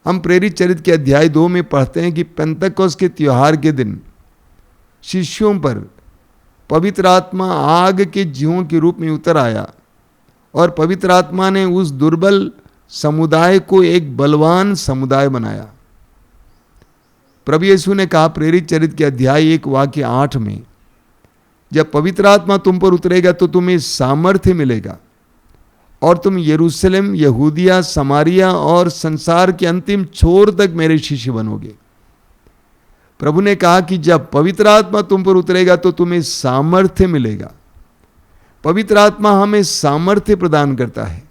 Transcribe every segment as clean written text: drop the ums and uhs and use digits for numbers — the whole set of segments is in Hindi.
हम प्रेरित चरित्र के अध्याय 2 में पढ़ते हैं कि पेंतकोस्त के त्योहार के दिन शिष्यों पर पवित्र आत्मा आग के जीवों के रूप में उतर आया और पवित्र आत्मा ने उस दुर्बल समुदाय को एक बलवान समुदाय बनाया। प्रभु यीशु ने कहा प्रेरित चरित्र के अध्याय 1 वाक्य 8 में, जब पवित्र आत्मा तुम पर उतरेगा तो तुम्हें सामर्थ्य मिलेगा और तुम यरूशलेम, यहूदिया, समारिया और संसार के अंतिम छोर तक मेरे शिष्य बनोगे। प्रभु ने कहा कि जब पवित्र आत्मा तुम पर उतरेगा तो तुम्हें सामर्थ्य मिलेगा। पवित्र आत्मा हमें सामर्थ्य प्रदान करता है।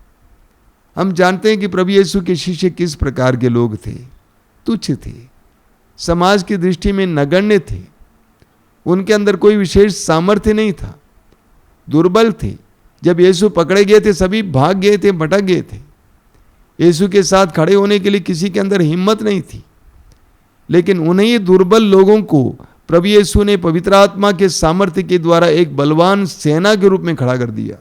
हम जानते हैं कि प्रभु यीशु के शिष्य किस प्रकार के लोग थे। तुच्छ थे, समाज की दृष्टि में नगण्य थे, उनके अंदर कोई विशेष सामर्थ्य नहीं था, दुर्बल थे। जब यीशु पकड़े गए थे सभी भाग गए थे, भटक गए थे। यीशु के साथ खड़े होने के लिए किसी के अंदर हिम्मत नहीं थी, लेकिन उन्हीं दुर्बल लोगों को प्रभु यीशु ने पवित्र आत्मा के सामर्थ्य के द्वारा एक बलवान सेना के रूप में खड़ा कर दिया।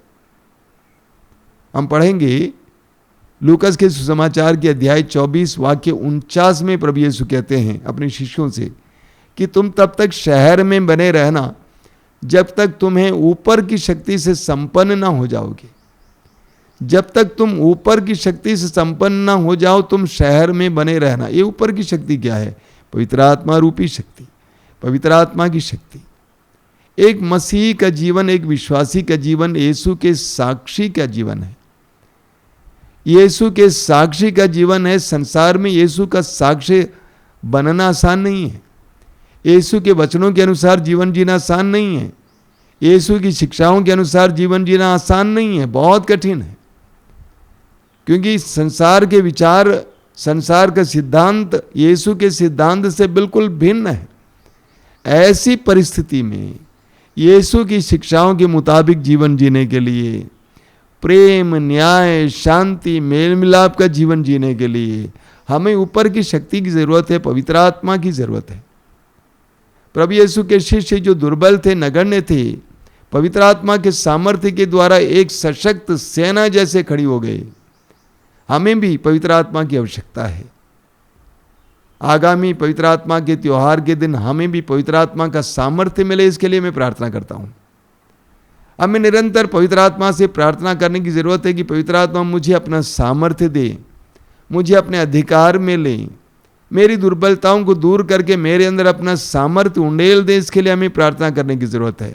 हम पढ़ेंगे लूकस के सुसमाचार के अध्याय 24 वाक्य 49 में प्रभु यीशु कहते हैं अपने शिष्यों से कि तुम तब तक शहर में बने रहना जब तक तुम्हें ऊपर की शक्ति से संपन्न ना हो जाओगे। जब तक तुम ऊपर की शक्ति से संपन्न ना हो जाओ तुम शहर में बने रहना। ये ऊपर की शक्ति क्या है? पवित्र आत्मा रूपी शक्ति, पवित्र आत्मा की शक्ति। एक मसीही का जीवन, एक विश्वासी का जीवन यीशु के साक्षी का जीवन है। यीशु के साक्षी का जीवन है। संसार में यीशु का साक्षी बनना आसान नहीं है। यीशु के वचनों के अनुसार जीवन जीना आसान नहीं है। यीशु की शिक्षाओं के अनुसार जीवन जीना आसान नहीं है, बहुत कठिन है। क्योंकि संसार के विचार, संसार का सिद्धांत यीशु के सिद्धांत से बिल्कुल भिन्न है। ऐसी परिस्थिति में यीशु की शिक्षाओं के मुताबिक जीवन जीने के लिए, प्रेम, न्याय, शांति, मेल मिलाप का जीवन जीने के लिए हमें ऊपर की शक्ति की जरूरत है, पवित्र आत्मा की जरूरत है। प्रभु यीशु के शिष्य जो दुर्बल थे, नगण्य थे, पवित्र आत्मा के सामर्थ्य के द्वारा एक सशक्त सेना जैसे खड़ी हो गए। हमें भी पवित्र आत्मा की आवश्यकता है। आगामी पवित्र आत्मा के त्योहार के दिन हमें भी पवित्र आत्मा का सामर्थ्य मिले, इसके लिए मैं प्रार्थना करता हूं। हमें निरंतर पवित्र आत्मा से प्रार्थना करने की जरूरत है कि पवित्र आत्मा मुझे अपना सामर्थ्य दे, मुझे अपने अधिकार में ले, मेरी दुर्बलताओं को दूर करके मेरे अंदर अपना सामर्थ्य उंडेल दे। इसके लिए हमें प्रार्थना करने की जरूरत है।